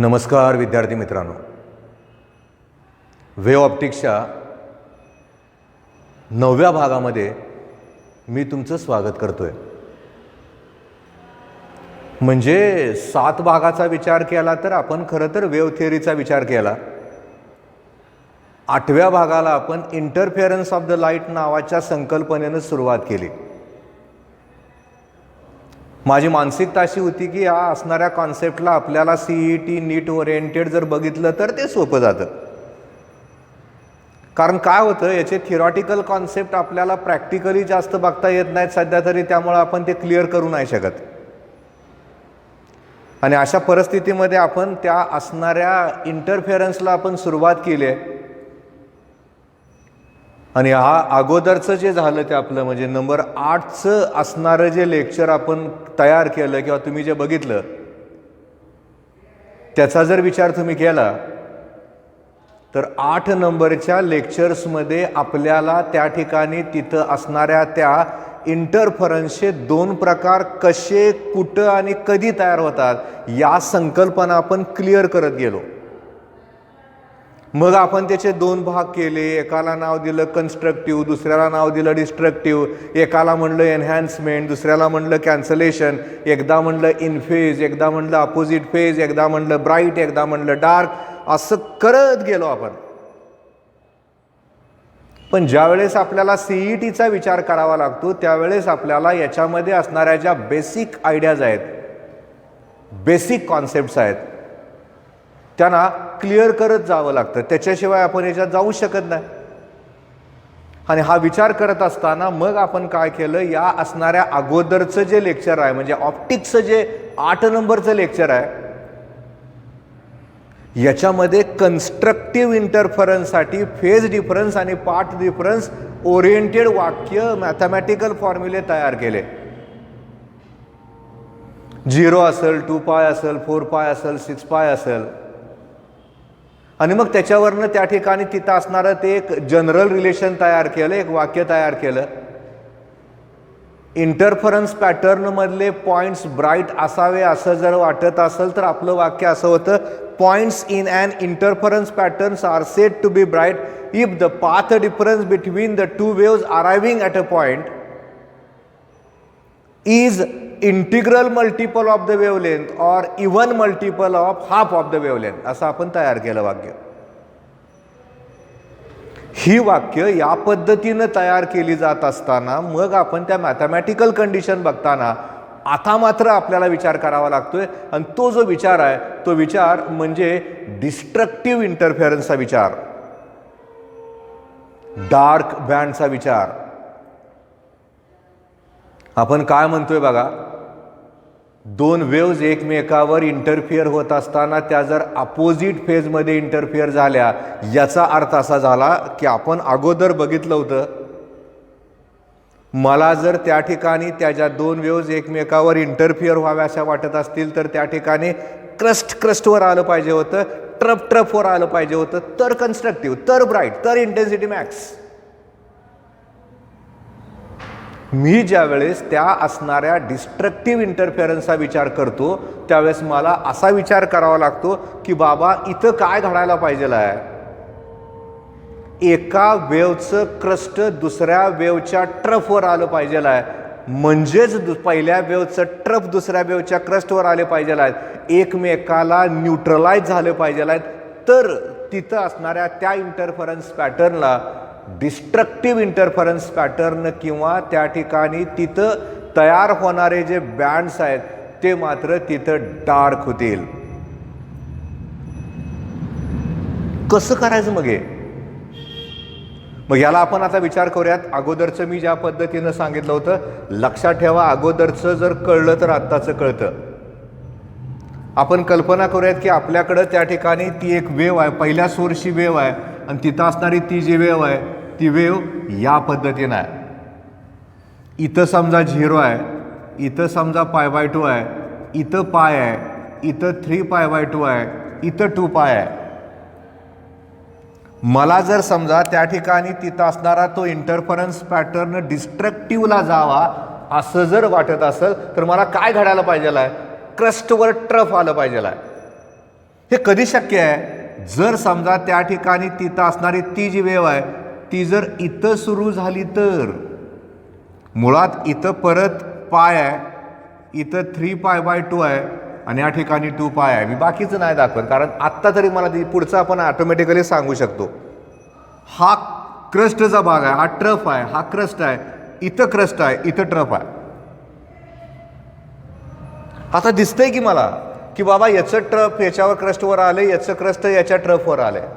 नमस्कार विद्यार्थी मित्रांनो, वेव ऑप्टिक्सच्या 9व्या भागामध्ये मी तुमचं स्वागत करतोय। म्हणजे 7 भागाचा विचार केला तर आपण खरं तर वेव थिअरीचा विचार केला। 8व्या भागाला आपण इंटरफेरन्स ऑफ द लाईट नावाच्या संकल्पनेने सुरुवात केली। माझी मानसिकता अशी होती की या असणाऱ्या कॉन्सेप्टला आपल्याला सीईटी नीट ओरिएंटेड जर बघितलं तर ते सोपं जातं। कारण काय होतं, याचे थिअरॉटिकल कॉन्सेप्ट आपल्याला प्रॅक्टिकली जास्त बघता येत नाहीत सध्या तरी, त्यामुळे आपण ते क्लिअर करू नाही शकत। आणि अशा परिस्थितीमध्ये आपण त्या असणाऱ्या इंटरफेरन्सला आपण सुरुवात केली आहे। आणि हा अगोदरचं जे झालं ते आपलं म्हणजे नंबर 8चं असणारं जे लेक्चर आपण तयार केलं किंवा तुम्ही जे बघितलं त्याचा जर विचार तुम्ही केला तर 8 नंबरच्या लेक्चर्समध्ये आपल्याला त्या ठिकाणी तिथं असणाऱ्या त्या इंटरफरन्सचे 2 प्रकार कसे, कुठं आणि कधी तयार होतात या संकल्पना आपण क्लिअर करत गेलो। मग आपण त्याचे 2 भाग केले। एकाला नाव दिलं कन्स्ट्रक्टिव्ह, दुसऱ्याला नाव दिलं डिस्ट्रक्टिव्ह। एकाला म्हणलं एनहॅन्समेंट, दुसऱ्याला म्हणलं कॅन्सलेशन, एकदा म्हणलं इन फेज, एकदा म्हणलं अपोजिट फेज, एकदा म्हणलं ब्राईट, एकदा म्हणलं डार्क, असं करत गेलो आपण। पण ज्यावेळेस आपल्याला सीईटीचा विचार करावा लागतो त्यावेळेस आपल्याला याच्यामध्ये असणाऱ्या ज्या बेसिक आयडियाज आहेत, बेसिक कॉन्सेप्ट्स आहेत, त्यांना क्लिअर करत जावं लागतं। त्याच्याशिवाय आपण याच्यात जाऊ शकत नाही। आणि हा विचार करत असताना मग आपण काय केलं, या असणाऱ्या अगोदरचं जे लेक्चर आहे म्हणजे ऑप्टिक्सचं जे 8 नंबरचं लेक्चर आहे याच्यामध्ये कन्स्ट्रक्टिव्ह इंटरफरन्ससाठी फेज डिफरन्स आणि पाथ डिफरन्स ओरिएंटेड वाक्य, मॅथमॅटिकल फॉर्म्युले तयार केले। 0 असेल, 2 पाय असेल, 4 पाय असेल, 6 पाय असेल। आणि मग त्याच्यावरनं त्या ठिकाणी तिथं असणारं ते एक जनरल रिलेशन तयार केलं, एक वाक्य तयार केलं। इंटरफरन्स पॅटर्न मधले पॉइंट्स ब्राईट असावे असं जर वाटत असेल तर आपलं वाक्य असं होतं, points in an interference patterns are said to be bright if the path difference between the 2 waves arriving at a point is integral multiple of the wavelength or even multiple of half of the wavelength, असं आपण तयार केलं वाक्य। ही वाक्य या पद्धतीनं तयार केली जात असताना मग आपण त्या मॅथमॅटिकल कंडिशन बघताना आता मात्र आपल्याला विचार करावा लागतोय। आणि तो जो विचार आहे तो विचार म्हणजे डिस्ट्रक्टिव्ह इंटरफेरन्सचा विचार, डार्क बँडचा विचार। आपण काय म्हणतोय बघा, 2 वेव्ज एकमेकावर इंटरफिअर होत असताना त्या जर अपोजिट फेजमध्ये इंटरफिअर झाल्या, याचा अर्थ असा झाला की आपण अगोदर बघितलं होतं, मला जर त्या ठिकाणी त्याच्या 2 वेव्ज एकमेकावर इंटरफिअर व्हाव्या अशा वाटत असतील तर त्या ठिकाणी क्रस्टवर आलं पाहिजे होतं, ट्रफवर आलं पाहिजे होतं, तर कन्स्ट्रक्टिव्ह, तर ब्राईट, तर इंटेन्सिटी मॅक्स। मी ज्यावेळेस त्या असणाऱ्या डिस्ट्रक्टिव्ह इंटरफेरन्सचा विचार करतो त्यावेळेस मला असा विचार करावा लागतो की बाबा इथं काय घडायला पाहिजे आहे, एका वेव्हचं क्रस्ट दुसऱ्या वेव्हच्या ट्रफवर आलं पाहिजे आहे, म्हणजेच पहिल्या वेव्हचं ट्रफ दुसऱ्या वेव्हच्या क्रस्टवर आले पाहिजे आहेत, एकमेकाला न्यूट्रलाइज झाले पाहिजे आहेत, तर तिथं असणाऱ्या त्या इंटरफरन्स पॅटर्नला डिस्ट्रक्टिव्ह इंटरफरन्स पॅटर्न किंवा त्या ठिकाणी तिथं तयार होणारे जे बँड्स आहेत ते मात्र तिथं डार्क होतील। कसं करायचं मग हे? मग याला आपण आता विचार करूयात। अगोदरचं मी ज्या पद्धतीनं सांगितलं होतं, लक्षात ठेवा, अगोदरचं जर कळलं तर आत्ताचं कळतं। आपण कल्पना करूयात की आपल्याकडं त्या ठिकाणी ती एक वेव आहे, पहिल्या सोर्सची वेव आहे आणि तिथं असणारी ती जी वेव आहे ती वेव या पद्धतीनं आहे। इथं समजा 0 आहे, इथं समजा π/2 आहे, इथं पाय आहे, इथं 3π/2 आहे, इथं 2 पाय आहे। मला जर समजा त्या ठिकाणी तिथं असणारा तो इंटरफरन्स पॅटर्न डिस्ट्रक्टिव्हला जावा असं जर वाटत असेल तर मला काय घडायला पाहिजे आहे, क्रस्टवर ट्रफ आलं पाहिजे आहे। हे कधी शक्य आहे? जर समजा त्या ठिकाणी तिथं असणारी ती जी वेव्ह आहे ती जर इथं सुरू झाली तर. मुळात इथं परत पाय आहे, इथं 3π/2 आहे आणि या ठिकाणी 2π आहे. मी बाकीचं नाही दाखवत कारण आत्ता तरी मला पुढचं आपण ऑटोमॅटिकली सांगू शकतो. हा क्रस्टचा भाग आहे, हा ट्रफ आहे, हा क्रस्ट आहे, इथं क्रस्ट आहे, इथं ट्रफ आहे. आता दिसतंय की मला की बाबा याचं ट्रफ याच्यावर क्रस्टवर आले, याचं क्रस्ट याच्या ट्रफवर आलंय,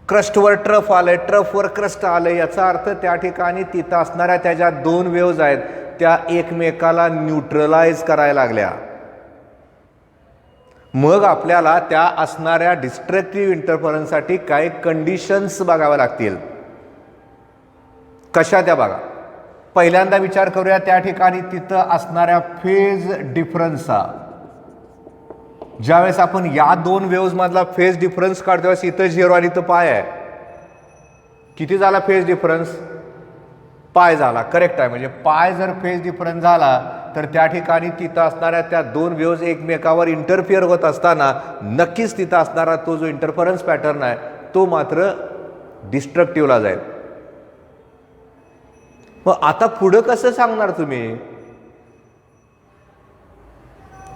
क्रस्टवर ट्रफ आलंय, ट्रफवर क्रस्ट आलंय. याचा अर्थ त्या ठिकाणी तिथं असणाऱ्या त्याच्या दोन वेव्ज आहेत त्या एकमेकाला न्यूट्रलाइज करायला लागल्या. मग आपल्याला त्या असणाऱ्या डिस्ट्रक्टिव्ह इंटरफरन्ससाठी काही कंडिशन्स बघाव्या लागतील. कशा त्या बघा. पहिल्यांदा विचार करूया त्या ठिकाणी तिथं असणाऱ्या फेज डिफरन्सचा. ज्यावेळेस आपण या दोन वेव्ज मधला फेज डिफरन्स काढतो त्यावेळेस इथं 0 आणि इथं पाय आहे. किती झाला फेज डिफरन्स? पाय झाला. करेक्ट आहे. म्हणजे पाय जर फेज डिफरन्स झाला तर त्या ठिकाणी तिथं असणाऱ्या त्या दोन वेव्ज एकमेकावर इंटरफिअर होत असताना नक्कीच तिथं असणारा तो जो इंटरफरन्स पॅटर्न आहे तो मात्र डिस्ट्रक्टिव्हला जाईल. मग आता पुढं कसं सांगणार तुम्ही?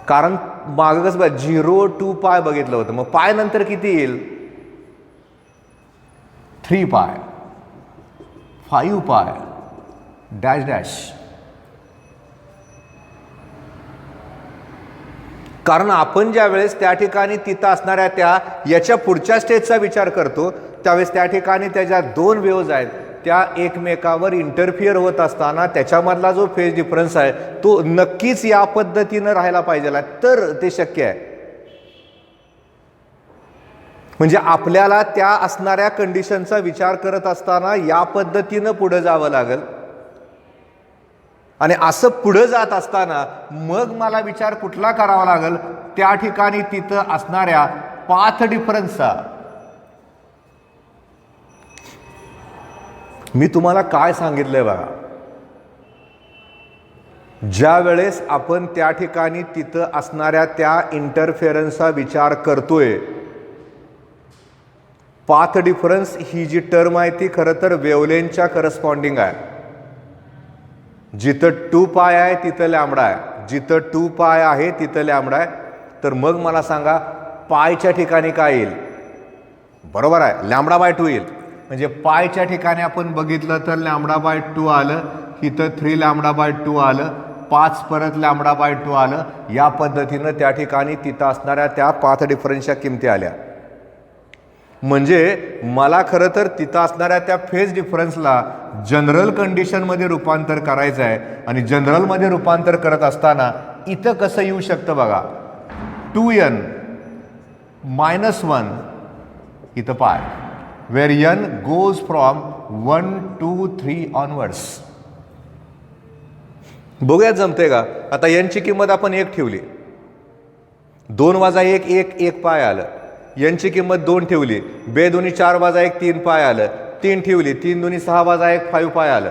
कारण मागं कसं 0 2π बघितलं होतं. मग पाय नंतर किती येईल? 3π 5π डॅश डॅश. कारण आपण ज्या वेळेस त्या ठिकाणी तिथं असणाऱ्या त्या याच्या पुढच्या स्टेजचा विचार करतो त्यावेळेस त्या ठिकाणी त्याच्या दोन वेव्ज आहेत त्या एकमेकावर इंटरफिअर होत असताना त्याच्यामधला जो फेज डिफरन्स आहे तो नक्कीच या पद्धतीनं राहायला पाहिजे तर ते शक्य आहे. म्हणजे आपल्याला त्या असणाऱ्या कंडिशनचा विचार करत असताना या पद्धतीनं पुढे जावं लागेल. आणि असं पुढे जात असताना मग मला विचार कुठला करावा लागेल? त्या ठिकाणी तिथं असणाऱ्या पाथ डिफरन्सचा. मी तुम्हाला काय सांगितलंय बघा. ज्या वेळेस आपण त्या ठिकाणी तिथं असणाऱ्या त्या इंटरफेरन्सचा विचार करतोय, पाथ डिफरन्स ही जी टर्म आहे ती खरं तर वेवलेंथच्या करस्पॉन्डिंग आहे. जिथं 2π आहे तिथं लॅम्बडा आहे, जिथं 2π आहे तिथं लॅम्बडा आहे. तर मग मला सांगा पायच्या ठिकाणी काय येईल? बरोबर आहे, λ/2 येईल. म्हणजे पायच्या ठिकाणी आपण बघितलं तर λ/2 आलं, इथं 3λ/2 आलं, 5 परत λ/2 आलं. या पद्धतीनं त्या ठिकाणी तिथं असणाऱ्या त्या पाथ डिफरन्सच्या किमती आल्या. म्हणजे मला खरं तर तिथं असणाऱ्या त्या फेज डिफरन्सला जनरल कंडिशनमध्ये रूपांतर करायचं आहे. आणि जनरलमध्ये रूपांतर करत असताना इथं कसं येऊ शकतं बघा. 2n -1 इथं पाय, वेर n गोज फ्रॉम 1 2 3 ऑनवर्ड्स. बघूयात जमते का? आता n ची किंमत आपण 1 ठेवली, 2 - 1 1 पाय आलं. n ची किंमत 2 ठेवली, 2 दूनी 4 - 1 3 पाय आलं. 3 ठेवली, 3 दूनी 6 - 1 5 पाय आलं.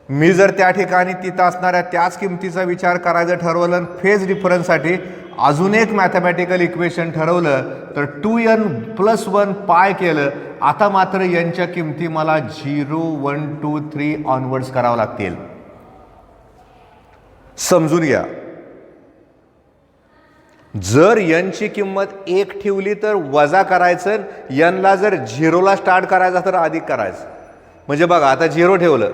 मी जर त्या ठिकाणी तिथं असणाऱ्या त्याच किमतीचा विचार करायचं ठरवलं फेज डिफरन्ससाठी अजून एक मॅथमॅटिकल इक्वेशन ठरवलं तर 2n + 1 पाय केलं. आता मात्र यांच्या किमती मला 0 1 2 3 ऑनवर्ड्स करावं लागतील. समजून घ्या. जर n ची किंमत 1 ठेवली तर वजा करायचं, n ला जर 0ला स्टार्ट करायचा तर अधिक करायचं. म्हणजे बघा आता 0 ठेवलं,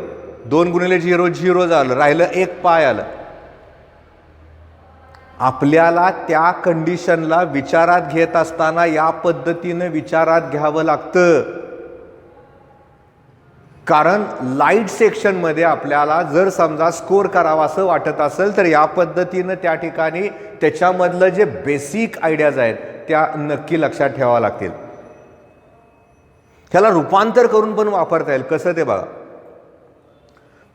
2 × 0 0 झालं, राहिलं 1 पाय आलं. आपल्याला त्या कंडिशनला विचारात घेत असताना या पद्धतीनं विचारात घ्यावं लागतं. कारण लाईट सेक्शनमध्ये आपल्याला जर समजा स्कोर करावा असं वाटत असेल तर या पद्धतीनं त्या ठिकाणी त्याच्यामधलं जे बेसिक आयडियाज आहेत त्या नक्की लक्षात ठेवाव्या लागतील. ह्याला रूपांतर करून पण वापरता येईल. कसं ते बघा.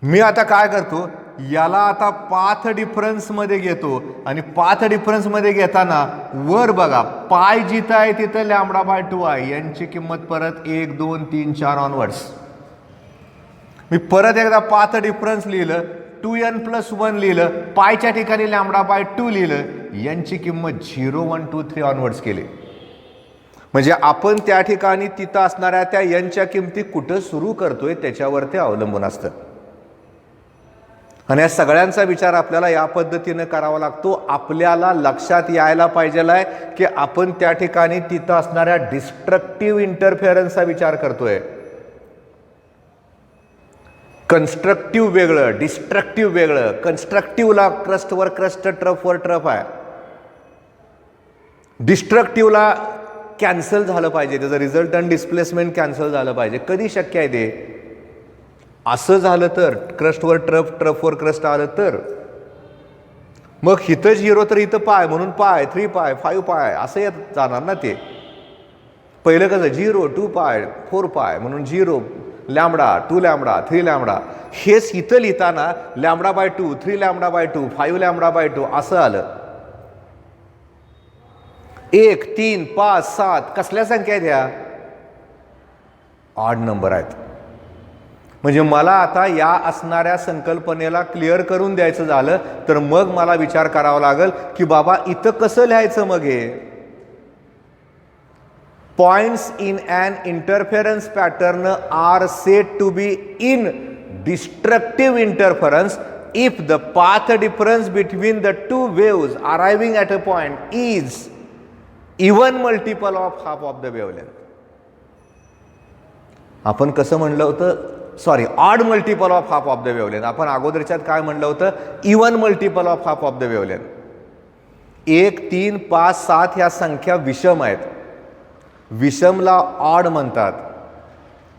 मी आता काय करतो, याला आता पाथ डिफरन्स मध्ये घेतो आणि पाथ डिफरन्स मध्ये घेताना वर बघा पाय जिथं आहे तिथं λ/2 आहे. यांची किंमत परत 1 2 3 4 ऑनवर्ड्स. मी परत एकदा पाथ डिफरन्स लिहिलं, 2n + 1 लिहिलं, पायच्या ठिकाणी λ/2 लिहिलं. यांची किंमत 0, 1, 2, 3 ऑनवर्ड्स केली. म्हणजे आपण त्या ठिकाणी तिथं असणाऱ्या त्या यांच्या किमती कुठं सुरू करतोय त्याच्यावर ते अवलंबून असतं. आणि या सगळ्यांचा विचार आपल्याला या पद्धतीनं करावा लागतो. आपल्याला लक्षात यायला पाहिजेलाय की आपण त्या ठिकाणी तिथं असणाऱ्या डिस्ट्रक्टिव्ह इंटरफेरन्सचा विचार करतोय. कन्स्ट्रक्टिव्ह वेगळं, डिस्ट्रक्टिव्ह वेगळं. कन्स्ट्रक्टिव्हला क्रस्टवर क्रस्ट, ट्रफवर ट्रफ आहे. डिस्ट्रक्टिव्हला कॅन्सल झालं पाहिजे, त्याचं रिझल्टंट डिस्प्लेसमेंट कॅन्सल झालं पाहिजे. कधी शक्य आहे ते? असं झालं तर क्रस्टवर ट्रफ, ट्रफवर क्रस्ट आलं तर मग इथं 0 तर इथं पाय, म्हणून पाय, 3 पाय, 5 पाय असं येत जाणार ना. ते पहिलं कसं 0, 2 पाय, 4 पाय म्हणून 0 लॅमडा, 2 लॅमडा, 3 लॅमडा. हेच इथं लिहिताना λ/2, 3 λ/2, 5 λ/2 असं आलं. 1, 3, 5, 7 कसल्या संख्या आहेत ह्या? ऑड नंबर आहेत. म्हणजे मला आता या असणाऱ्या संकल्पनेला क्लिअर करून द्यायचं झालं तर मग मला विचार करावा लागेल की बाबा इथं कसं लिहायचं. मग हे points in an interference pattern are said to be in destructive interference if the path difference between the two waves arriving at a point is even multiple of half of the wavelength. आपण कसं म्हणलं होतं? Sorry, odd multiple of half of the wavelength. आपण अगोदरच्यात काय म्हणलं होतं? Even multiple of half of the wavelength. 1, 3, 5, 7 ह्या संख्या विषम आहेत. विषमला ऑड म्हणतात.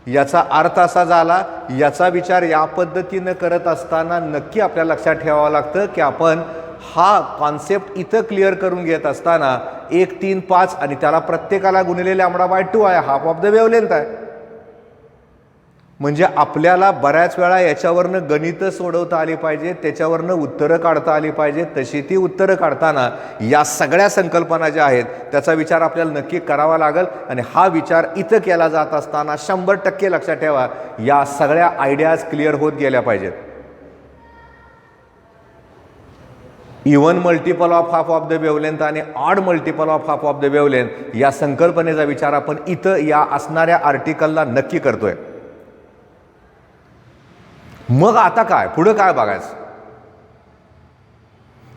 याचा अर्थ असा झाला, याचा विचार या पद्धतीनं करत असताना नक्की आपल्या लक्षात ठेवावं लागतं की आपण हा कॉन्सेप्ट इथं क्लिअर करून घेत असताना 1, 3, 5 आणि त्याला प्रत्येकाला गुणिले λ/2 आहे, हाफ ऑफ द वेवलेंथ आहे. म्हणजे आपल्याला बऱ्याच वेळा याच्यावरनं गणितं सोडवता आली पाहिजे, त्याच्यावरनं उत्तरं काढता आली पाहिजे. तशी ती उत्तरं काढताना या सगळ्या संकल्पना ज्या आहेत त्याचा विचार आपल्याला नक्की करावा लागेल. आणि हा विचार इथं केला जात असताना 100% लक्षात ठेवा, या सगळ्या आयडियाज क्लिअर होत गेल्या पाहिजेत. Even multiple of half of the wavelength आणि odd multiple of half of the wavelength या संकल्पनेचा विचार आपण इथं या असणाऱ्या आर्टिकलला नक्की करतोय. मग आता काय पुढं काय बघायचं?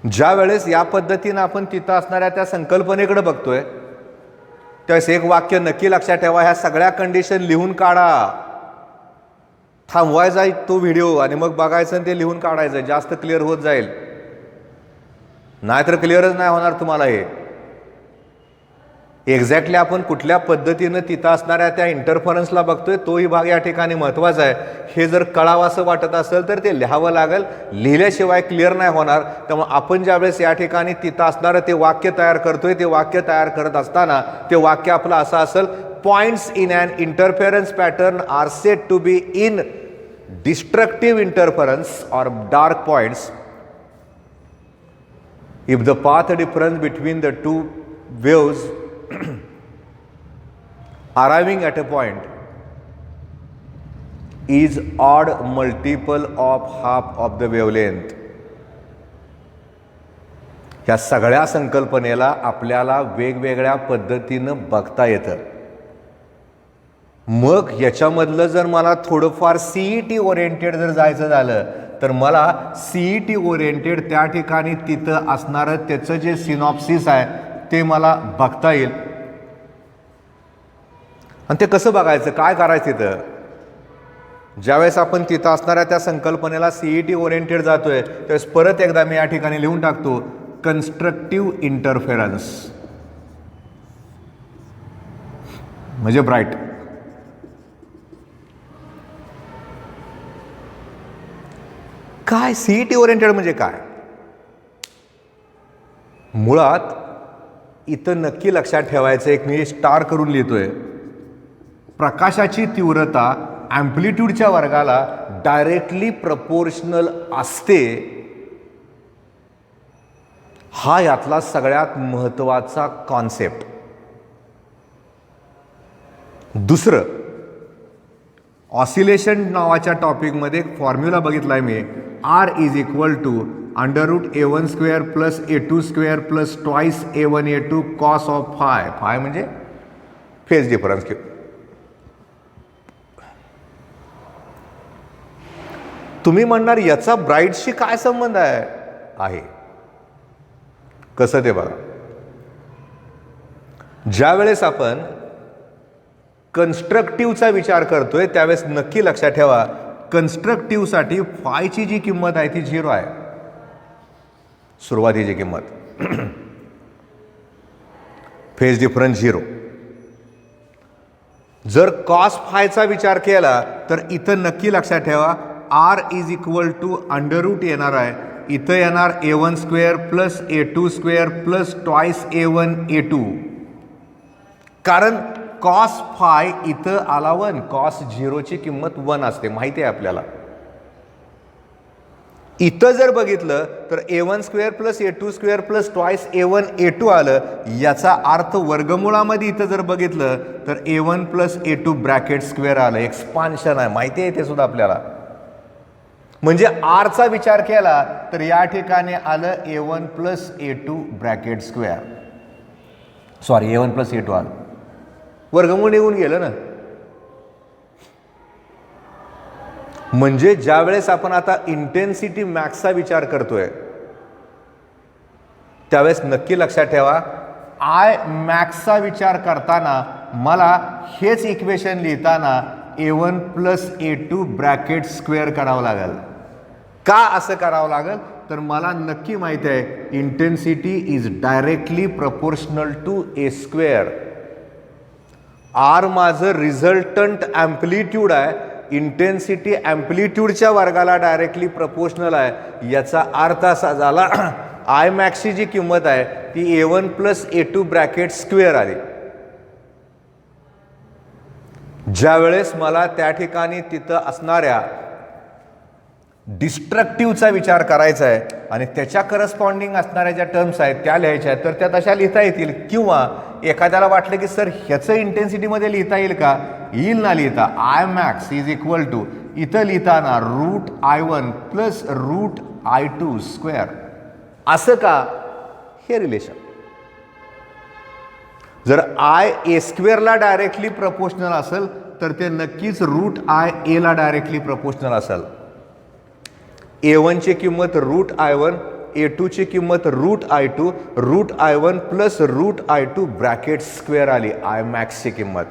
ज्या वेळेस या पद्धतीनं आपण तिथं असणाऱ्या त्या संकल्पनेकडे बघतोय त्यावेळेस एक वाक्य नक्की लक्षात ठेवा, ह्या सगळ्या कंडिशन लिहून काढा. थांबवायचा तो व्हिडिओ आणि मग बघायचं ते लिहून काढायचं, जास्त क्लिअर होत जाईल. नाहीतर क्लिअरच नाही होणार तुम्हाला. हे एक्झॅक्टली आपण कुठल्या पद्धतीनं तिथं असणाऱ्या त्या इंटरफरन्सला बघतोय तोही भाग या ठिकाणी महत्त्वाचा आहे. हे जर कळावं असं वाटत असेल तर ते लिहावं लागेल. लिहिल्याशिवाय क्लिअर नाही होणार. त्यामुळे आपण ज्यावेळेस या ठिकाणी तिथं असणारं ते वाक्य तयार करतोय, ते वाक्य तयार करत असताना ते वाक्य आपलं असं असेल, points in an interference pattern are said to be in destructive interference or dark points if the path difference between the two waves arriving at a point is odd multiple of half of the wavelength. या सगळ्या संकल्पनेला आपल्याला वेगवेगळ्या पद्धतीनं बघता येतं. मग याच्यामधलं जर मला थोडंफार CET ओरिएंटेड जर जायचं झालं तर मला CET ओरिएंटेड त्या ठिकाणी तिथं असणारं त्याचं जे सिनॉप्सिस आहे ते मला बघता येईल. आणि ते कसं बघायचं, काय करायचं तिथं? ज्यावेळेस आपण तिथं असणाऱ्या त्या संकल्पनेला CET ओरिएंटेड जातोय त्यावेळेस परत एकदा मी या ठिकाणी लिहून टाकतो, कन्स्ट्रक्टिव्ह इंटरफेरन्स म्हणजे ब्राईट. काय CET ओरिएंटेड म्हणजे काय? मुळात इथं नक्की लक्षात ठेवायचं, एक मी स्टार करून लिहितोय, प्रकाशाची तीव्रता ॲम्प्लिट्यूडच्या वर्गाला डायरेक्टली प्रपोर्शनल असते. हा यातला सगळ्यात महत्त्वाचा कॉन्सेप्ट. दुसरं, ऑसिलेशन नावाच्या टॉपिकमध्ये एक फॉर्म्युला बघितलाय मी, R = √a1² plus a2² plus twice a1 a2 cos of five. Five म्हणजे फेज डिफरन्स. तुम्ही म्हणणार याचा ब्राईटशी काय संबंध आहे. कसं ते बघा. ज्या वेळेस आपण कन्स्ट्रक्टिव्हचा विचार करतोय त्यावेळेस नक्की लक्षात ठेवा कन्स्ट्रक्टिव्हसाठी फायची जी किंमत आहे ती 0 आहे. सुरुवातीची किंमत फेज डिफरन्स 0. जर कॉस फायचा विचार केला तर इथं नक्की लक्षात ठेवा R इज इक्वल टू √ येणार आहे. इथं येणार a1² plus a2² plus twice a1 a2. कारण कॉस फाय इथं आला 1, कॉस 0ची किंमत 1 असते माहिती आहे आपल्याला. इथं जर बघितलं तर a1² plus a2² plus twice a1 a2 आलं. याचा अर्थ वर्गमुळामध्ये इथं जर बघितलं तर a1 plus a2 bracket square आलं. एक्सपान्शन आहे माहिती आहे ते सुद्धा आपल्याला. म्हणजे आरचा विचार केला तर या ठिकाणी आलं a1 plus a2 bracket square. Sorry a1 plus a2 आलं. वर्गमूळ निघून गेलं ना. म्हणजे ज्या वेळेस आपण आता इंटेन्सिटी मॅक्सचा विचार करतोय त्यावेळेस नक्की लक्षात ठेवा आय मॅक्सचा विचार करताना मला हेच इक्वेशन लिहिताना a1 plus a2 bracket square करावं लागेल. का असं करावं लागेल तर मला नक्की माहिती आहे intensity is directly proportional to a². R माझं रिझल्टंट ॲम्प्लिट्यूड आहे. इंटेन्सिटी ॲम्प्लिट्यूडच्या वर्गाला डायरेक्टली प्रपोर्शनल आहे. याचा अर्थ असा झाला आय मॅक्सची जी किंमत आहे ती a1 plus a2 bracket square आली. ज्या वेळेस मला त्या ठिकाणी तिथं असणाऱ्या डिस्ट्रक्टिव्हचा विचार करायचा आहे आणि त्याच्या करस्पॉन्डिंग असणाऱ्या ज्या टर्म्स आहेत त्या लिहायच्या आहेत तर त्या तशा लिहिता येतील. किंवा एखाद्याला वाटलं की सर ह्याचं इंटेन्सिटीमध्ये लिहिता येईल का, येईल ना लिहिता. I max is equal to इथं लिहिताना √I1 प्लस √I2 स्क्वेअर. असं का हे रिलेशन. जर I a² डायरेक्टली प्रपोर्शनल असेल तर ते नक्कीच √I a ला डायरेक्टली प्रपोर्शनल असेल. a1 ची किंमत √I1, a2 ची किंमत √I2, √I1 plus √I2 bracket square आली आय मॅक्सची किंमत.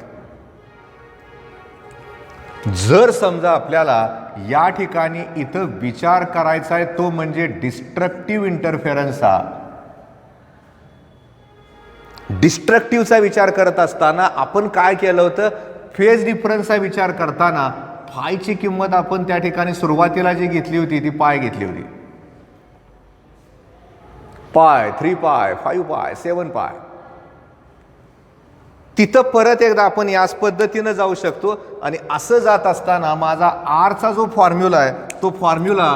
जर समजा आपल्याला या ठिकाणी इथं विचार करायचा आहे तो म्हणजे डिस्ट्रक्टिव्ह इंटरफेरन्सचा. डिस्ट्रक्टिव्हचा विचार करत असताना आपण काय केलं होतं फेज डिफरन्सचा विचार करताना फायची किंमत आपण त्या ठिकाणी सुरुवातीला जी घेतली होती ती पाय घेतली होती. पाय, 3 पाय, 5 पाय, 7 पाय. तिथं परत एकदा आपण याच पद्धतीनं जाऊ शकतो आणि असं जात असताना माझा आरचा जो फॉर्म्युला आहे तो फॉर्म्युला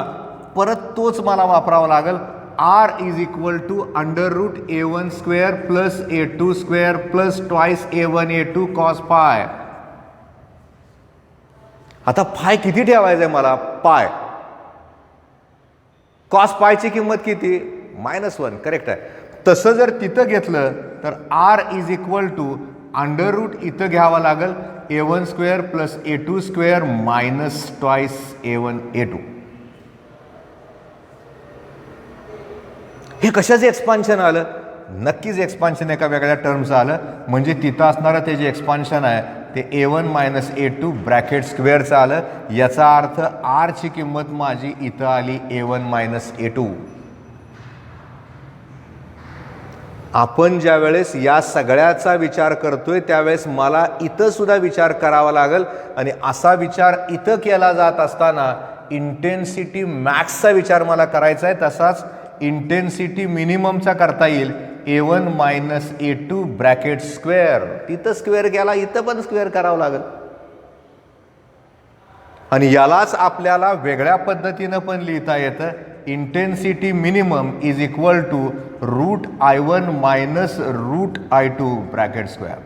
परत तोच मला वापरावा लागेल. R is equal to √a1² plus a2² plus twice a1 a2 cos phi. आता फाय किती ठेवायचं आहे मला, पाय. कॉस पायची किंमत किती, -1. करेक्ट आहे. तसं जर तिथं घेतलं तर R इज इक्वल टू √ इथं घ्यावं लागेल a1² plus a2² minus twice a1 a2. हे कशाचं एक्सपान्शन आलं, नक्कीच एक्सपान्शन एका वेगळ्या टर्मचं आलं. म्हणजे तिथं असणारं ते जे एक्सपान्शन आहे ते a1 मायनस a2 ब्रॅकेट स्क्वेअरचं आलं. याचा अर्थ R ची किंमत माझी इथं आली a1 मायनस a2. आपण ज्या वेळेस या सगळ्याचा विचार करतोय त्यावेळेस मला इथं सुद्धा विचार करावा लागेल आणि असा विचार इथं केला जात असताना इंटेन्सिटी मॅक्सचा विचार मला करायचा आहे. तसाच इंटेन्सिटी मिनिममचा करता येईल a1 minus a2 bracket square. तिथं स्क्वेअर केला इथं पण स्क्वेअर करावं लागेल. आणि यालाच आपल्याला वेगळ्या पद्धतीनं पण लिहिता येतं intensity minimum is equal to √I1 minus √I2 bracket square.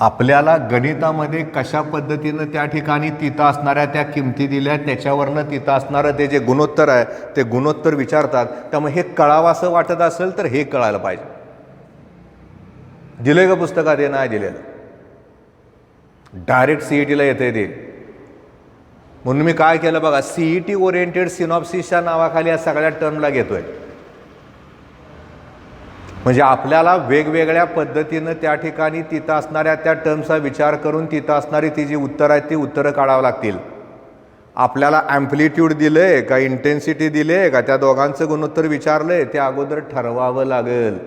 आपल्याला गणितामध्ये कशा पद्धतीनं त्या ठिकाणी तिथं असणाऱ्या त्या किमती दिल्या, त्याच्यावरनं तिथं असणारं ते जे गुणोत्तर आहे ते गुणोत्तर विचारतात. त्यामुळे हे कळावं असं वाटत असेल तर हे कळायला पाहिजे. दिलंय का पुस्तकात? हे नाही दिलेलं. डायरेक्ट सीईटीला येते ते. म्हणून मी काय केलं बघा, सीईटी ओरिएंटेड सिनॉप्सिसच्या नावाखाली या सगळ्या टर्मला घेतोय. म्हणजे आपल्याला वेगवेगळ्या पद्धतीनं त्या ठिकाणी तिथं असणाऱ्या त्या टर्मचा विचार करून तिथं असणारी ती जी उत्तरं आहेत ती उत्तरं काढावं लागतील. आपल्याला ॲम्प्लिट्यूड दिलंय का इंटेन्सिटी दिले का त्या दोघांचं गुणोत्तर विचारलंय ते अगोदर ठरवावं लागेल.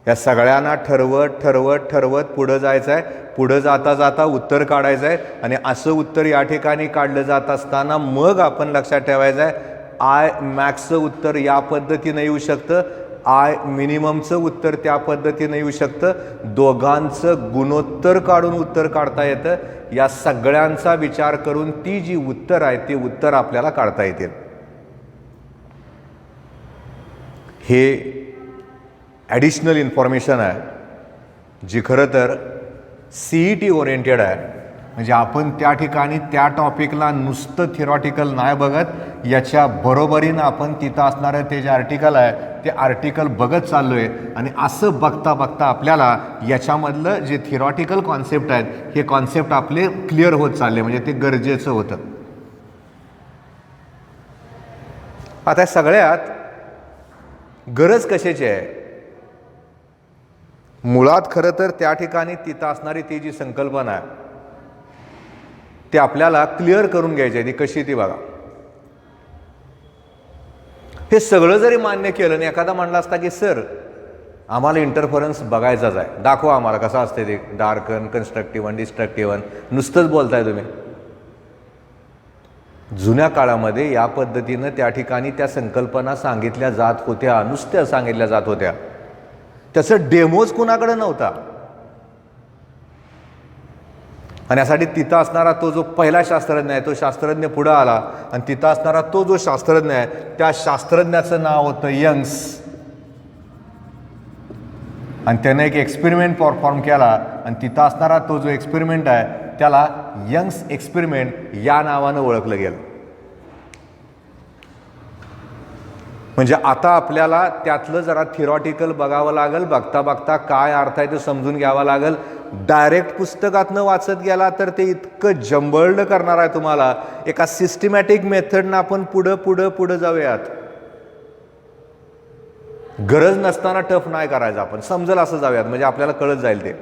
या सगळ्यांना ठरवत पुढं जायचं आहे. पुढं जाता जाता उत्तर काढायचं आहे आणि असं उत्तर या ठिकाणी काढलं जात असताना मग आपण लक्षात ठेवायचं आहे आय मॅक्सचं उत्तर या पद्धतीनं येऊ शकतं, आय मिनिममचं उत्तर त्या पद्धतीनं येऊ शकतं, दोघांचं गुणोत्तर काढून उत्तर काढता येतं. या सगळ्यांचा विचार करून ती जी उत्तर आहे ते उत्तर आपल्याला काढता येतील. हे ॲडिशनल इन्फॉर्मेशन आहे जी खरं तर सीईटी ओरिएंटेड आहे. म्हणजे आपण त्या ठिकाणी त्या टॉपिकला नुसतं थिरॉटिकल नाही बघत, याच्या बरोबरीनं आपण तिथं असणारं ते जे आर्टिकल आहे ते आर्टिकल बघत चाललो आहे. आणि असं बघता बघता आपल्याला याच्यामधलं जे थिरॉटिकल कॉन्सेप्ट आहेत हे कॉन्सेप्ट आपले क्लिअर होत चालले. म्हणजे ते गरजेचं होतं. आता सगळ्यात गरज कशाची आहे? मुळात खरं तर त्या ठिकाणी तिथं असणारी ती जी संकल्पना आहे ती आपल्याला क्लिअर करून घ्यायची आहे. ती कशी ती बघा. हे सगळं जरी मान्य केलं आणि एखादा म्हणला असता की सर आम्हाला इंटरफरन्स बघायचाच आहे, दाखवा आम्हाला कसं असते ते डार्कन, कन्स्ट्रक्टिव्ह, डिस्ट्रक्टिव्ह, नुसतंच बोलताय तुम्ही. जुन्या काळामध्ये या पद्धतीनं त्या ठिकाणी त्या संकल्पना सांगितल्या जात होत्या, नुसत्या सांगितल्या जात होत्या. त्याचं डेमोज कुणाकडे नव्हता. आणि यासाठी तिथं असणारा तो जो पहिला शास्त्रज्ञ आहे तो शास्त्रज्ञ पुढं आला आणि तिथं असणारा तो जो शास्त्रज्ञ आहे त्या शास्त्रज्ञाचं नाव होतं यंग्स. आणि त्याने एक एक्सपेरिमेंट परफॉर्म केला आणि तिथं असणारा तो जो एक्सपेरिमेंट आहे त्याला यंग्स एक्सपेरिमेंट या नावानं ओळखलं गेलं. म्हणजे आता आपल्याला त्यातलं जरा थिरॉटिकल बघावं लागेल. बघता बघता काय अर्थ आहे ते समजून घ्यावा लागेल. डायरेक्ट पुस्तकातनं वाचत गेला तर ते इतकं जंबल्ड करणार आहे तुम्हाला. एका सिस्टमॅटिक मेथडनं आपण पुढं जाऊयात. गरज नसताना टफ नाही करायचं, आपण समजेल असं जाऊयात म्हणजे आपल्याला कळत जाईल ते.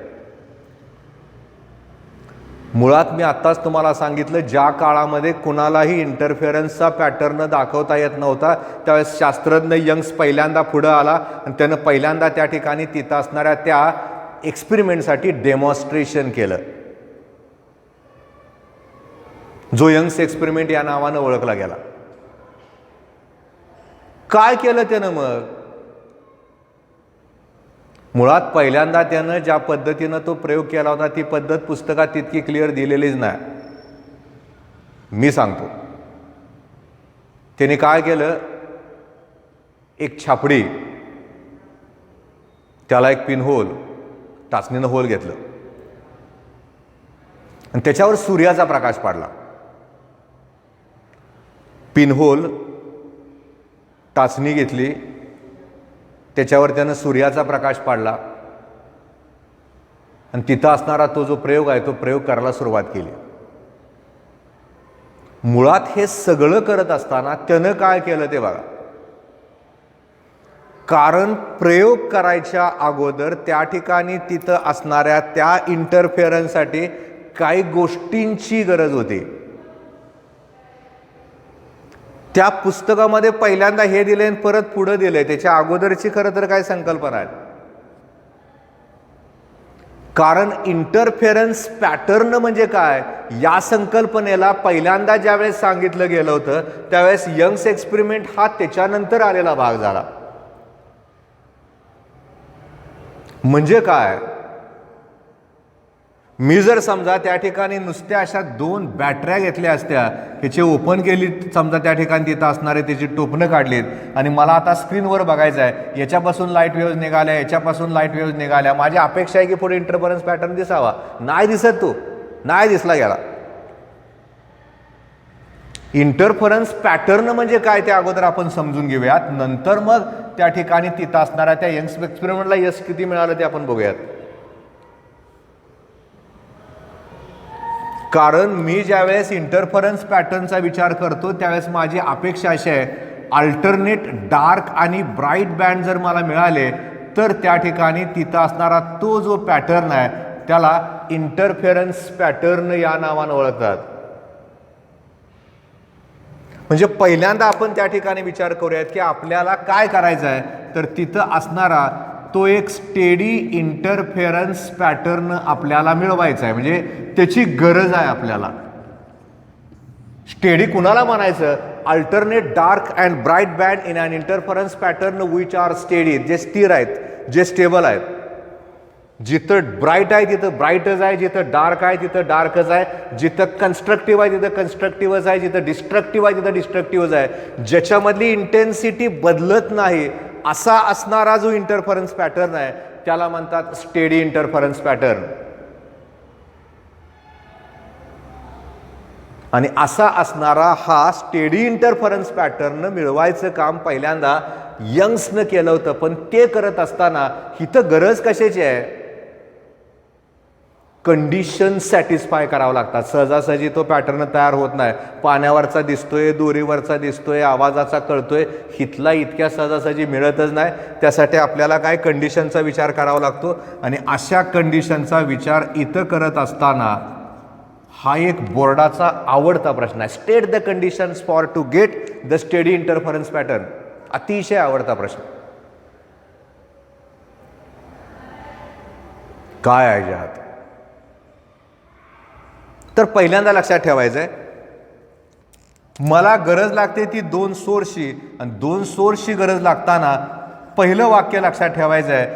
मुळात मी आत्ताच तुम्हाला सांगितलं ज्या काळामध्ये कुणालाही इंटरफेरन्सचा पॅटर्न दाखवता येत नव्हता त्यावेळेस शास्त्रज्ञ यंग्स पहिल्यांदा पुढं आला आणि त्यानं पहिल्यांदा त्या ठिकाणी तिथं असणाऱ्या त्या एक्सपेरिमेंटसाठी डेमॉन्स्ट्रेशन केलं, जो यंग्स एक्सपेरिमेंट या नावानं ओळखला गेला. काय केलं त्यानं? मग मुळात पहिल्यांदा त्यानं ज्या पद्धतीनं तो प्रयोग केला होता ती पद्धत पुस्तकात तितकी क्लिअर दिलेलीच नाही. मी सांगतो त्याने काय केलं, एक छापडी, त्याला एक पिनहोल, टाचणीनं होल घेतलं आणि त्याच्यावर सूर्याचा प्रकाश पाडला. पिनहोल, टाचणी घेतली, त्याच्यावर त्यानं सूर्याचा प्रकाश पाडला आणि तिथं असणारा तो जो प्रयोग आहे तो प्रयोग करायला सुरुवात केली. मुळात हे सगळं करत असताना त्यानं काय केलं ते बघा. कारण प्रयोग करायच्या अगोदर त्या ठिकाणी तिथं असणाऱ्या त्या इंटरफेरन्ससाठी काही गोष्टींची गरज होती. त्या पुस्तकामध्ये पहिल्यांदा हे दिले आणि परत पुढे दिले. त्याच्या अगोदरची खरं तर काय संकल्पना आहे. कारण इंटरफेरन्स पॅटर्न म्हणजे काय या संकल्पनेला पहिल्यांदा ज्यावेळेस सांगितलं गेलं होतं त्यावेळेस यंग्स एक्सपेरिमेंट हा त्याच्यानंतर आलेला भाग झाला. म्हणजे काय, मी जर समजा त्या ठिकाणी नुसत्या अशा 2 बॅटऱ्या घेतल्या असत्या, ह्याचे ओपन केली, समजा त्या ठिकाणी तिथं असणारे त्याची टोपणं काढलीत आणि मला आता स्क्रीनवर बघायचं आहे याच्यापासून लाईट वेव्हज निघाल्या, याच्यापासून लाईट वेव्हज निघाल्या, माझी अपेक्षा आहे की पुढे इंटरफरन्स पॅटर्न दिसावा. नाही दिसत, तो नाही दिसला गेला. इंटरफरन्स पॅटर्न म्हणजे काय ते अगोदर आपण समजून घेऊयात, नंतर मग त्या ठिकाणी तिथं असणाऱ्या त्या यंग्स एक्सपेरिमेंटला यश किती मिळालं ते आपण बघूयात. कारण मी ज्यावेळेस इंटरफरन्स पॅटर्नचा विचार करतो त्यावेळेस माझी अपेक्षा अशी आहे, अल्टरनेट डार्क आणि ब्राईट बँड जर मला मिळाले तर त्या ठिकाणी तिथं असणारा तो जो पॅटर्न आहे त्याला इंटरफेरन्स पॅटर्न या नावानं ओळखतात. म्हणजे पहिल्यांदा आपण त्या ठिकाणी विचार करूयात की आपल्याला काय करायचं आहे, तर तिथं असणारा तो एक स्टेडी इंटरफेरन्स पॅटर्न आपल्याला मिळवायचा आहे. म्हणजे त्याची गरज आहे आपल्याला. स्टेडी कुणाला म्हणायचं? Alternate dark and bright band in an interference pattern which are steady, जे स्थिर आहेत, जे स्टेबल आहेत. जिथं ब्राईट आहे तिथं ब्राईटच आहे, जिथं डार्क आहे तिथं डार्कच आहे, जिथं कन्स्ट्रक्टिव्ह आहे तिथं कन्स्ट्रक्टिव्हच आहे, जिथं डिस्ट्रक्टिव्ह आहे तिथं डिस्ट्रक्टिव्हच आहे, ज्याच्यामधली इंटेन्सिटी बदलत नाही असा असणारा जो इंटरफरन्स पॅटर्न आहे त्याला म्हणतात स्टेडी इंटरफरन्स पॅटर्न. आणि असा असणारा हा स्टेडी इंटरफरन्स पॅटर्न मिळवायचं काम पहिल्यांदा यंग्सनं केलं होतं. पण ते करत असताना इथं गरज कशाची आहे? कंडिशन सॅटिस्फाय करावं लागतात. सहजासहजी तो पॅटर्न तयार होत नाही. पाण्यावरचा दिसतोय, दोरीवरचा दिसतोय, आवाजाचा कळतोय, हिथला इतक्या सहजासहजी मिळतच नाही. त्यासाठी आपल्याला काय कंडिशनचा विचार करावा लागतो. आणि अशा कंडिशनचा विचार इथं करत असताना हा एक बोर्डाचा आवडता प्रश्न आहे. State the conditions for to get the steady interference pattern. अतिशय आवडता प्रश्न. काय आहे ज्यात? तर पहिल्यांदा लक्षात ठेवायचं आहे, मला गरज लागते ती 2 सोर्सची, आणि 2 सोर्सची गरज लागताना पहिलं वाक्य लक्षात ठेवायचं आहे,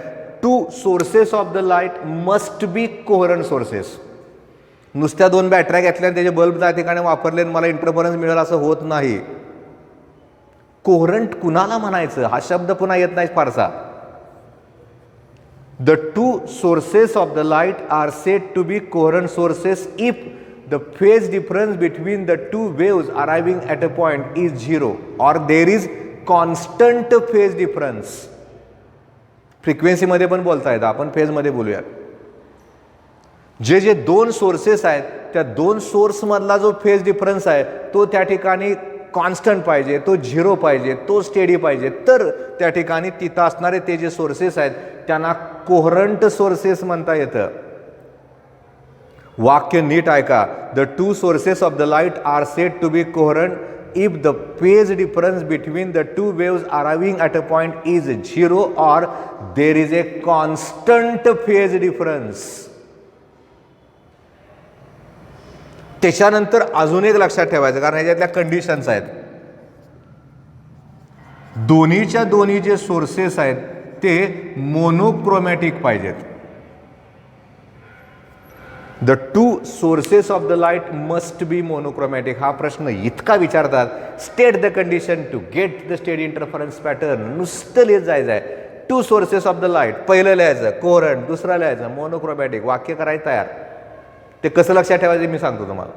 2 sources of the light must be coherent sources. नुसत्या 2 बॅटऱ्या घेतल्या आणि त्याचे बल्ब त्या ठिकाणी वापरले मला इंटरफरन्स मिळेल असं होत नाही. कोहरंट कुणाला म्हणायचं हा शब्द पुन्हा येत नाही फारसा. The 2 sources of the light are said to be coherent sources if the phase difference between the 2 waves arriving at a point is 0 or there is constant phase difference. Frequency मध्ये पण बोलता येतं, आपण फेज मध्ये बोलूया. जे 2 sources आहेत त्या 2 सोर्स मधला जो फेज डिफरन्स आहे तो त्या ठिकाणी कॉन्स्टंट पाहिजे, तो 0 पाहिजे, तो स्टेडी पाहिजे, तर त्या ठिकाणी तिथं असणारे ते जे सोर्सेस आहेत त्यांना कोहरंट सोर्सेस म्हणता येतं. वाक्य नीट ऐका. The 2 sources of the light are said to be coherent if the phase difference between the 2 waves arriving at a point is 0 or there is a constant phase difference. त्याच्यानंतर अजून एक लक्षात ठेवायचं, कारण ह्याच्यातल्या कंडिशन्स आहेत. दोन्हीच्या दोन्ही जे सोर्सेस आहेत ते मोनोक्रोमॅटिक पाहिजेत. The 2 sources of the light must be monochromatic. हा प्रश्न इतका विचारतात. State the condition to get the steady interference pattern. नुसतं लिहित जायचं आहे. 2 सोर्सेस ऑफ द लाईट, पहिलं लिहायचं कोहरंट, दुसरं लिहायचं मोनोक्रोमॅटिक. वाक्य करायचं तयार. ते कसं लक्षात ठेवायचं मी सांगतो तुम्हाला.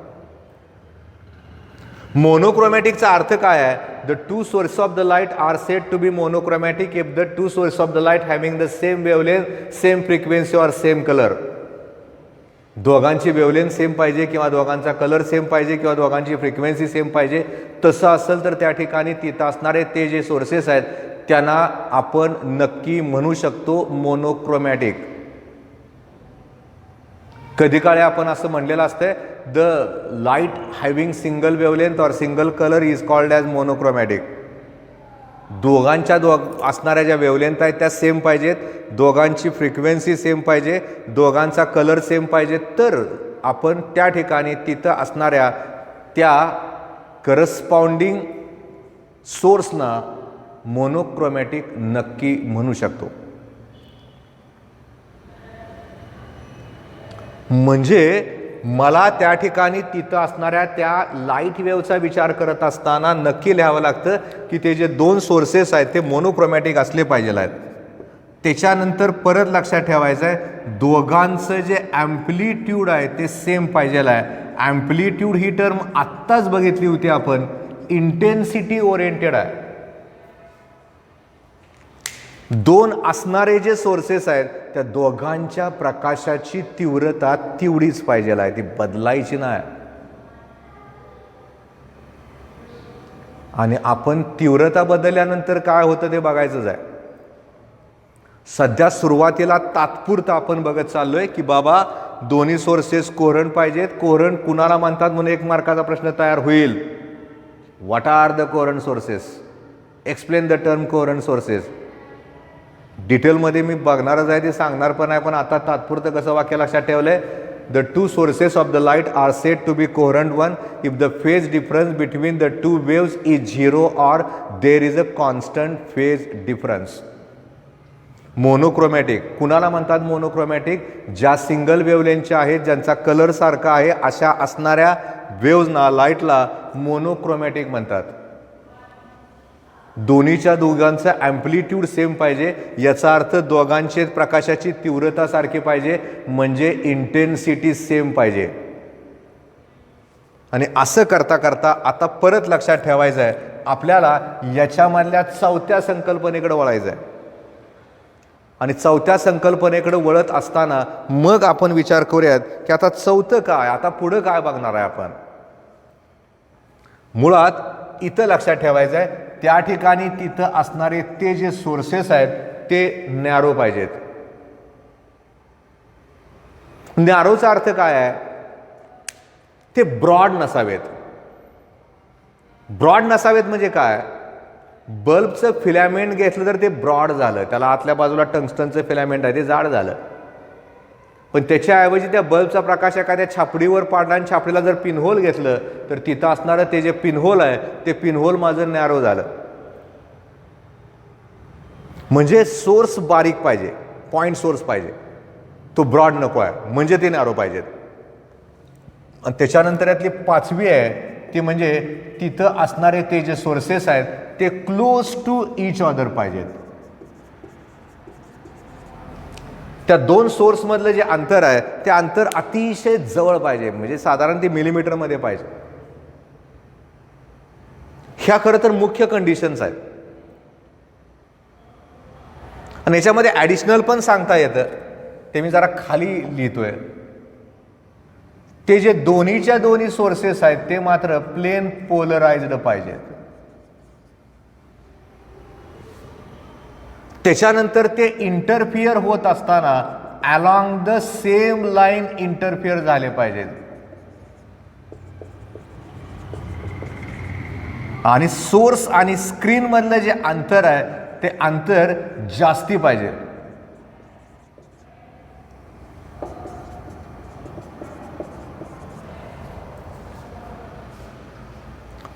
मोनोक्रोमॅटिकचा अर्थ काय आहे? The 2 source of the light are said to be monochromatic if the 2 source of the light having the same wavelength, same frequency और सेम कलर. दोघांची वेवलेंथ सेम पाहिजे किंवा दोघांचा कलर सेम पाहिजे किंवा दोघांची फ्रिक्वेन्सी सेम पाहिजे. तसं असेल तर त्या ठिकाणी तिथं असणारे ते जे सोर्सेस आहेत त्यांना आपण नक्की म्हणू शकतो मोनोक्रोमॅटिक. कधी काळी आपण असं म्हणलेलं असतंय, the light having single wavelength or single colour is called as monochromatic. दोघांच्या असणाऱ्या ज्या वेवलेंथ आहेत त्या सेम पाहिजेत, दोघांची फ्रिक्वेन्सी सेम पाहिजे, दोघांचा कलर सेम पाहिजे, तर आपण त्या ठिकाणी तिथं असणाऱ्या त्या करस्पॉन्डिंग सोर्सना मोनोक्रोमॅटिक नक्की म्हणू शकतो. म्हणजे मला त्या ठिकाणी तिथं असणाऱ्या त्या लाईट वेव्हचा विचार करत असताना नक्की लिहावं लागतं की ते जे दोन सोर्सेस आहेत ते मोनोक्रोमॅटिक असले पाहिजे आहेत. त्याच्यानंतर परत लक्षात ठेवायचं आहे दोघांचं जे ॲम्प्लिट्यूड आहे ते सेम पाहिजे आहे. ॲम्प्लिट्यूड ही टर्म आत्ताच बघितली होती आपण, इंटेन्सिटी ओरिएंटेड आहे. दोन असणारे जे सोर्सेस आहेत त्या दोघांच्या प्रकाशाची तीव्रता तेवढीच पाहिजे आहे, ती बदलायची नाही. आणि आपण तीव्रता बदलल्यानंतर काय होतं ते बघायचंच आहे. सध्या सुरुवातीला तात्पुरतं आपण बघत चाललोय की बाबा दोन्ही सोर्सेस कोहरंट पाहिजेत. कोहरंट कुणाला म्हणतात म्हणून एक मार्काचा प्रश्न तयार होईल. What are the coherent sources? Explain the term coherent sources. डिटेलमध्ये मी बघणारच आहे, ते सांगणार पण आहे, पण आता तात्पुरतं कसं वाक्य लक्षात ठेवलंय. The two sources of the light are said to be coherent one if the phase difference between the two waves is 0 or there is a constant phase difference. Monochromatic कुणाला म्हणतात? मोनोक्रोमॅटिक ज्या सिंगल वेवलेंथच्या आहेत, ज्यांचा colour सारखा आहे, अशा असणाऱ्या वेव्सना, लाईटला monochromatic म्हणतात. दोघांचं ॲम्प्लिट्यूड सेम पाहिजे, याचा अर्थ दोघांचे प्रकाशाची तीव्रता सारखी पाहिजे, म्हणजे इंटेन्सिटी सेम पाहिजे. आणि असं करता करता आता परत लक्षात ठेवायचं आहे आपल्याला याच्यामधल्या चौथ्या संकल्पनेकडे वळायचं आहे. आणि चौथ्या संकल्पनेकडे वळत असताना मग आपण विचार करूयात की आता चौथं काय, आता पुढं काय बघणार आहे आपण. मुळात इथं लक्षात ठेवायचं आहे त्या ठिकाणी तिथं असणारे ते जे सोर्सेस आहेत ते नॅरो पाहिजेत. नॅरोचा अर्थ काय आहे? ते ब्रॉड नसावेत. ब्रॉड नसावेत म्हणजे काय? बल्बचं फिलामेंट घेतलं तर ते ब्रॉड झालं, त्याला आतल्या बाजूला टंगस्टनचं फिलामेंट आहे, ते जाड झालं. पण त्याच्याऐवजी त्या बल्बचा प्रकाश एखाद्या छापडीवर पाडला आणि छापडीला जर पिनहोल घेतलं तर तिथं असणारं ते जे पिनहोल आहे ते पिनहोल माझं नॅरो झालं. म्हणजे सोर्स बारीक पाहिजे, पॉइंट सोर्स पाहिजे, तो ब्रॉड नको आहे, म्हणजे ते नॅरो पाहिजेत. आणि त्याच्यानंतर यातली पाचवी आहे ती म्हणजे तिथं असणारे ते जे सोर्सेस आहेत ते क्लोज टू इच अदर पाहिजेत. त्या दोन सोर्समधलं जे अंतर आहे ते अंतर अतिशय जवळ पाहिजे, म्हणजे साधारण ते मिलीमीटरमध्ये पाहिजे. ह्या खरं तर मुख्य कंडिशन्स आहेत. आणि याच्यामध्ये ॲडिशनल पण सांगता येतं, ते मी जरा खाली लिहितोय. ते जे दोन्हीच्या दोन्ही सोर्सेस आहेत ते मात्र प्लेन पोलराइज्ड पाहिजेत. त्याच्यानंतर ते इंटरफिअर होत असताना along the same line interfere झाले पाहिजेत. आणि सोर्स आणि स्क्रीन मधलं जे अंतर आहे ते अंतर जास्ती पाहिजे.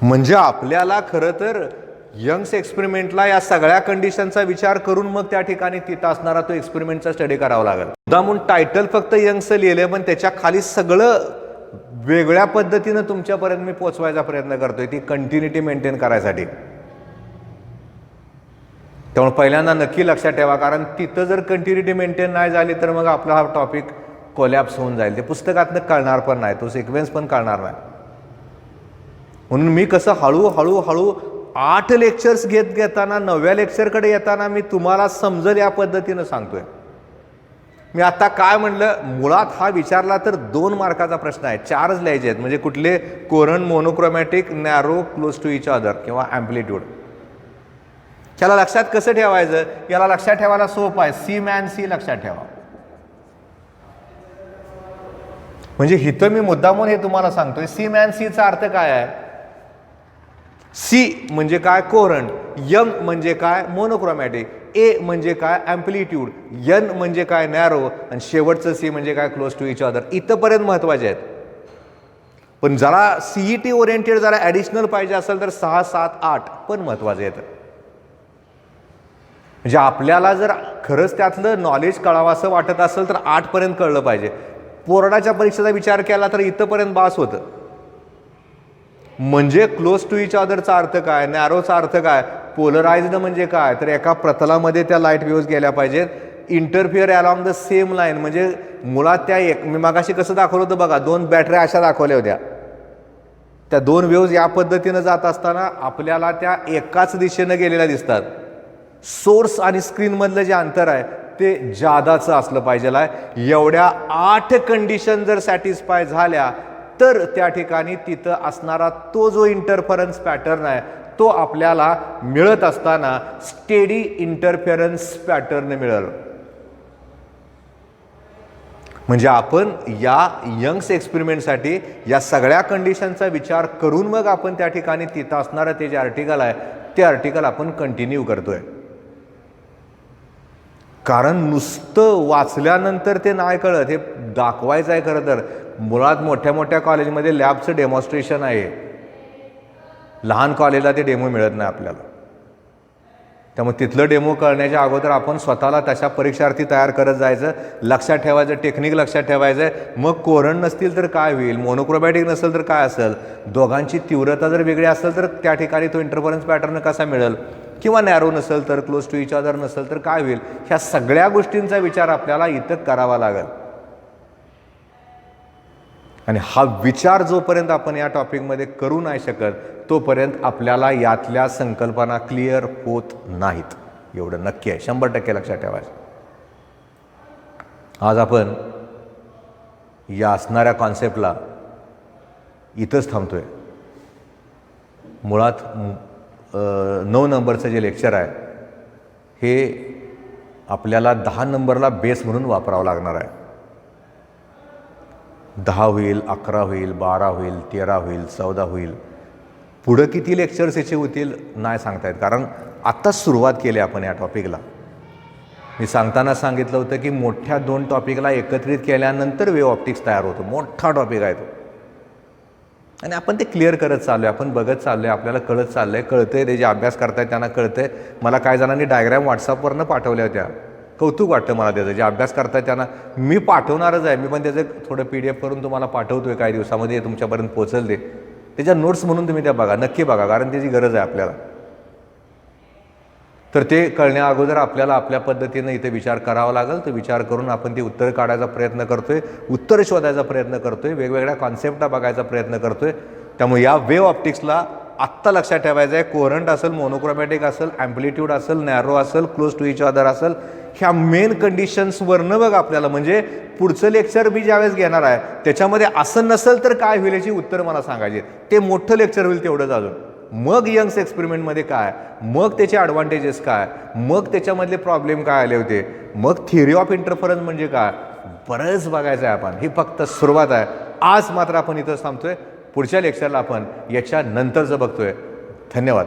म्हणजे आपल्याला खरं तर यंग्स एक्सपेरिमेंटला या सगळ्या कंडिशनचा विचार करून मग त्या ठिकाणी तिथं असणारा तो एक्सपेरिमेंटचा स्टडी करावा लागेल. म्हणून टायटल फक्त यंगचं लिहिलंय, पण त्याच्या खाली सगळं वेगळ्या पद्धतीनं तुमच्यापर्यंत मी पोचवायचा प्रयत्न करतोय, ती कंटिन्युटी मेंटेन करायसाठी. त्यामुळे पहिल्यांदा नक्की लक्षात ठेवा, कारण तिथं जर कंटिन्युटी मेंटेन नाही झाली तर मग आपला हा टॉपिक कोलॅप्स होऊन जाईल. ते पुस्तकातनं कळणार पण नाही, तो सिक्वेन्स पण कळणार नाही. म्हणून मी कसं हळूहळू 8 लेक्चर्स घेताना 9व्या लेक्चरकडे येताना मी तुम्हाला समजेल या पद्धतीनं सांगतोय. मी आता काय म्हणलं, मुळात हा विचारला तर 2 मार्काचा प्रश्न आहे, 4च लिहायचे आहेत. म्हणजे कुठले? Coherent, monochromatic, narrow, close to each other किंवा ॲम्प्लिट्यूड. याला लक्षात कसं ठेवायचं? याला लक्षात ठेवायला सोपं आहे, सी मॅन सी लक्षात ठेवा. म्हणजे हिथं मी मुद्दामून हे तुम्हाला सांगतोय, सी मॅन सीचा अर्थ काय आहे? सी म्हणजे काय? कोरंट. एम म्हणजे काय? मोनोक्रोमॅटिक. ए म्हणजे काय? ॲम्प्लिट्यूड. एन म्हणजे काय? नॅरो. आणि शेवटचं सी म्हणजे काय? Close to each other. इथंपर्यंत महत्वाचे आहेत. पण जरा सीईटी ओरिएंटेड जरा ॲडिशनल पाहिजे असेल तर 6, 7, 8 पण महत्वाचे आहेत. म्हणजे आपल्याला जर खरंच त्यातलं नॉलेज कळावं असं वाटत असेल तर 8 पर्यंत कळलं पाहिजे. बोर्डाच्या परीक्षेचा विचार केला तर इथंपर्यंत बास होतं. म्हणजे क्लोज टू इच अदरचा अर्थ काय, नॅरोचा अर्थ काय, पोलराइज्ड म्हणजे काय, तर एका प्रतलामध्ये त्या लाईट वेव्हज गेल्या पाहिजेत. Interfere along the same line, म्हणजे मुळात त्या मी मागाशी कसं दाखवलं होतं बघा, 2 बॅटऱ्या अशा दाखवल्या होत्या. त्या 2 वेव्हज या पद्धतीनं जात असताना आपल्याला त्या एकाच दिशेनं गेलेल्या दिसतात. सोर्स आणि स्क्रीनमधलं जे अंतर आहे ते जादाचं असलं पाहिजे आहे. एवढ्या 8 कंडिशन जर सॅटिस्फाय झाल्या तर त्या ठिकाणी तिथं असणारा तो जो इंटरफरन्स पॅटर्न आहे तो आपल्याला मिळत असताना स्टेडी इंटरफेरन्स पॅटर्न मिळेल. म्हणजे आपण या यंग्स एक्सपेरिमेंटसाठी या सगळ्या कंडिशनचा विचार करून मग आपण त्या ठिकाणी तिथं असणारं ते जे आर्टिकल आहे ते आर्टिकल आपण कंटिन्यू करतोय. कारण नुसतं वाचल्यानंतर ते नाही कळत, हे दाखवायचं आहे. खरं तर मुळात मोठ्या मोठ्या कॉलेजमध्ये लॅबचं डेमॉन्स्ट्रेशन आहे, लहान कॉलेजला ते डेमो मिळत नाही आपल्याला. त्यामुळे तिथलं डेमो कळण्याच्या अगोदर आपण स्वतःला तशा परीक्षार्थी तयार करत जायचं, लक्षात ठेवायचं, टेक्निक लक्षात ठेवायचं. मग कोरंट नसतील तर काय होईल, मोनोक्रोमॅटिक नसेल तर काय असेल, दोघांची तीव्रता जर वेगळी असेल तर त्या ठिकाणी तो इंटरफरन्स पॅटर्न कसा मिळेल, किंवा नॅरो नसेल तर, क्लोज टू इच अदर नसेल तर काय होईल. ह्या सगळ्या गोष्टींचा विचार आपल्याला इथं करावा लागेल. आणि हा विचार जोपर्यंत आपण या टॉपिकमध्ये करू नाही शकत तोपर्यंत आपल्याला यातल्या संकल्पना क्लिअर होत नाहीत, एवढं नक्की आहे, 100% लक्षात ठेवायचं. आज आपण या असणाऱ्या कॉन्सेप्टला इथंच थांबतोय. मुळात 9 नंबरचं जे लेक्चर आहे हे आपल्याला 10 नंबरला बेस म्हणून वापरावं लागणार आहे. 10 होईल, 11 होईल, 12 होईल, 13 होईल, 14 होईल. पुढं किती लेक्चर्स याचे होतील नाही सांगता येत, कारण आत्ताच सुरुवात केली आपण या टॉपिकला. मी सांगताना सांगितलं होतं की मोठ्या 2 टॉपिकला एकत्रित केल्यानंतर वेव्ह ऑप्टिक्स तयार होतो. मोठा टॉपिक आहे तो, आणि आपण ते क्लिअर करत चाललो आहे, आपण बघत चाललो आहे, आपल्याला कळत चाललं आहे, कळतंय. ते जे अभ्यास करतायत त्यांना कळतंय. मला काही जणांनी डायग्रॅम व्हॉट्सअपवरनं पाठवल्या होत्या, कौतुक वाटतं मला त्याचं. जे अभ्यास करतायत त्यांना मी पाठवणारच आहे, मी पण त्याचं थोडं PDF करून तुम्हाला पाठवतोय, काही दिवसामध्ये तुमच्यापर्यंत पोहोचल ते. त्याच्या नोट्स म्हणून तुम्ही त्या बघा, नक्की बघा, कारण त्याची गरज आहे आपल्याला. तर ते कळण्या अगोदर आपल्याला आपल्या पद्धतीनं इथे विचार करावा लागेल. तो विचार करून आपण ती उत्तर काढायचा प्रयत्न करतोय, उत्तर शोधायचा प्रयत्न करतोय, वेगवेगळ्या कॉन्सेप्टला बघायचा प्रयत्न करतोय. त्यामुळे या वेव्ह ऑप्टिक्सला आत्ता लक्षात ठेवायचं आहे, कोरंट असेल, मोनोक्रोमॅटिक असेल, ॲम्प्लिट्यूड असेल, नॅरो असेल, क्लोज टू इच अदर असेल, ह्या मेन कंडिशन्सवरनं बघ आपल्याला. म्हणजे पुढचं लेक्चर मी ज्यावेळेस घेणार आहे त्याच्यामध्ये असं नसेल तर काय होईल याची उत्तर मला सांगायचे. ते मोठं लेक्चर होईल तेवढंच अजून. मग यंग्स एक्सपेरिमेंटमध्ये काय, मग त्याचे ॲडव्हान्टेजेस काय, मग त्याच्यामधले प्रॉब्लेम काय आले होते, मग थिअरी ऑफ इंटरफरन्स म्हणजे काय, बरंच बघायचं आहे आपण. ही फक्त सुरुवात आहे. आज मात्र आपण इथंच थांबतोय. पुढच्या लेक्चरला आपण याच्या नंतरचं बघतोय. धन्यवाद.